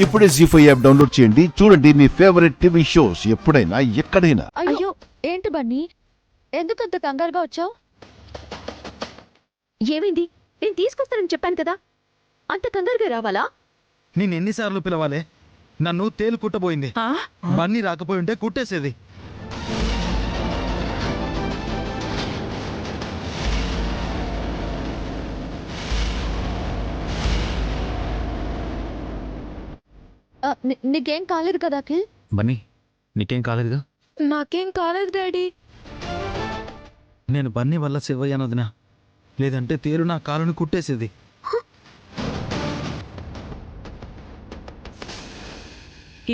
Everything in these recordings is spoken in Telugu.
ఇప్పుడే జీ5 యాప్ డౌన్లోడ్ చేయండి. చూడండి మీ ఫేవరెట్ టీవీ షోస్ ఎప్పుడైనా ఎక్కడైనా. అయ్యో ఏంటి బన్నీ, ఎందుకు అంత కంగారుగా వచ్చావు? ఏమైంది? నేను తీసుకొస్తానని చెప్పాను కదా, అంత కంగారుగా రావాలా? నేను ఎన్నిసార్లు పిలవాలే? నన్ను తేలు కుట్టబోయింది. బన్నీ రాకపోయి ఉంటే కుట్టేసేది. నీకేం కాలేదు కదా అఖిల్? బన్నీ, నీకేం కాలేదుగా? నాకేం కాలేదు డాడీ. నేను బన్నీ వల్ల శివయ్యాను వదినా, లేదంటే తేలు నా కాలుని కుట్టేసేది.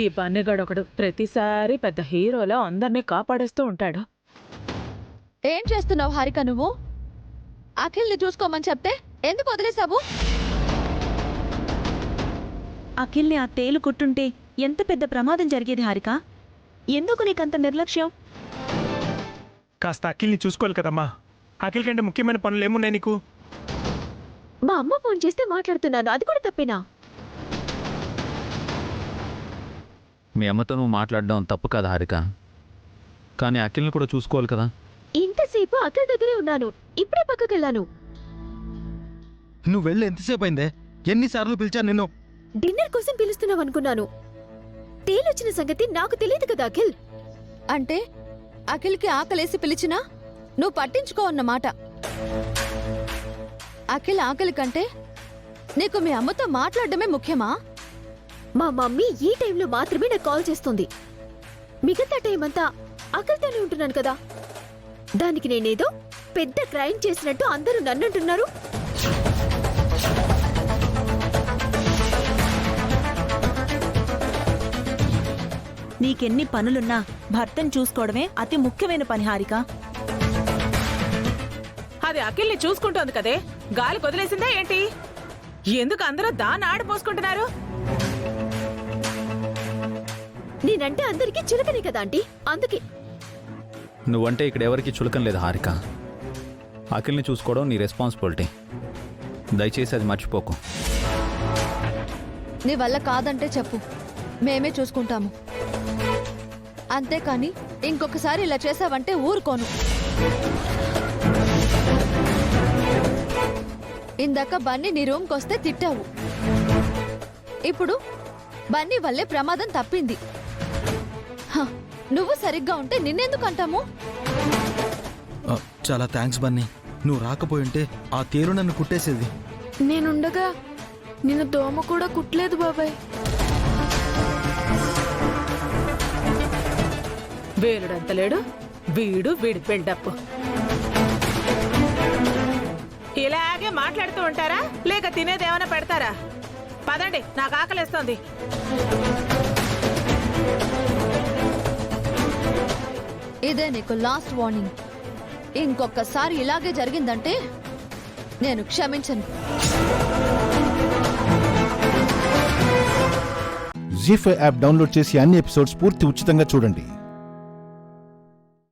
ఈ బన్నెగాడొకడు ప్రతిసారి పెద్ద హీరోలా అందరినీ కాపాడేస్తూ ఉంటాడు. ఏం చేస్తున్నావు హారిక? నువ్వు అఖిల్ని చూసుకోమని చెప్తే ఎందుకు వదిలేసావు? అఖిల్ని ఆ తేలు కొట్టుంటే ఎంత పెద్ద ప్రమాదం జరిగేది హారిక. ఎందుకు నీకంత నిర్లక్ష్యం? కాస్త అఖిల్ని చూసుకోవాలి కదమ్మా. అఖిల్ కంటే ముఖ్యమైన పనులు ఏమున్నాయి నీకు? మా అమ్మ ఫోన్ చేస్తే మాట్లాడుతున్నాను, అది కూడా తప్పేనా? మీ అమ్మతో నువ్వు మాట్లాడడం తప్పు కదా హారిక, కానీ అఖిల్ని కూడా చూసుకోవాలి కదా. ఇంతసేపు అఖిల్ దగ్గరే ఉన్నాను, ఇప్పుడే పక్కకి వెళ్ళాను. నువ్వు వెళ్ళి ఎంతసేపు అయిందే? ఎన్నిసార్లు పిలిచాను నిన్ను? డిన్నర్ కోసం పిలుస్తున్నావు అనుకున్నాను. తేలొచ్చిన సంగతి నాకు తెలియదు కదా అఖిల్. అంటే అఖిల్కి ఆకలేసి పిలిచినా నువ్వు పట్టించుకో అన్నమాట. అఖిల్ ఆకలి కంటే నీకు మీ అమ్మతో మాట్లాడడమే ముఖ్యమా? మా మమ్మీ ఈ టైంలో మాత్రమే నాకు కాల్ చేస్తుంది. మిగతా టైం అంతా అఖిల్తోనే ఉంటున్నాను కదా. దానికి నేనేదో పెద్ద క్రైమ్ చేసినట్టు అందరూ నన్నంటున్నారు. నీకెన్ని పనులున్నా భర్తను చూసుకోవడమే అతి ముఖ్యమైన పని హారిక. అది అఖిల్ని చూసుకుంటోంది కదే, గాలి వదిలేసిందే ఏంటి? ఎందుకు అందరూ దాన్ని ఆడిపోసుకుంటున్నారు? నేనంటే అందరికీ చులకనే కదా ఆంటీ, అందుకే. నువ్వంటే ఇక్కడ ఎవరికి చులకం లేదు హారిక. అఖిల్ని చూసుకోవడం నీ రెస్పాన్సిబిలిటీ, దయచేసి అది మర్చిపోకు. నీ వల్ల కాదంటే చెప్పు, మేమే చూసుకుంటాము. అంతేకాని ఇంకొకసారి ఇలా చేసావంటే ఊరుకోను. ఇందాక బన్నీ నీ రూమ్కి వస్తే తిట్టావు, ఇప్పుడు బన్నీ వల్లే ప్రమాదం తప్పింది. నువ్వు సరిగ్గా ఉంటే నిన్నెందుకు అంటాము? చాలా థ్యాంక్స్ బన్నీ. నువ్వు రాకపోయి ఉంటే ఆ తేలు నన్ను కుట్టేసేది. నేనుండగా నిన్ను దోమ కూడా కుట్టలేదు బాబాయ్. వేలుడంత లేడు వీడు, వీడి బిల్డప్. ఇలాగే మాట్లాడుతూ ఉంటారా, లేక తినేదేమైనా పెడతారా? పదండి, నాకు ఆకలేస్తోంది. ఇదే నీకు లాస్ట్ వార్నింగ్. ఇంకొకసారి ఇలాగే జరిగిందంటే నేను క్షమించను. జీ5 యాప్ డౌన్లోడ్ చేసి అన్ని ఎపిసోడ్స్ పూర్తి ఉచితంగా చూడండి.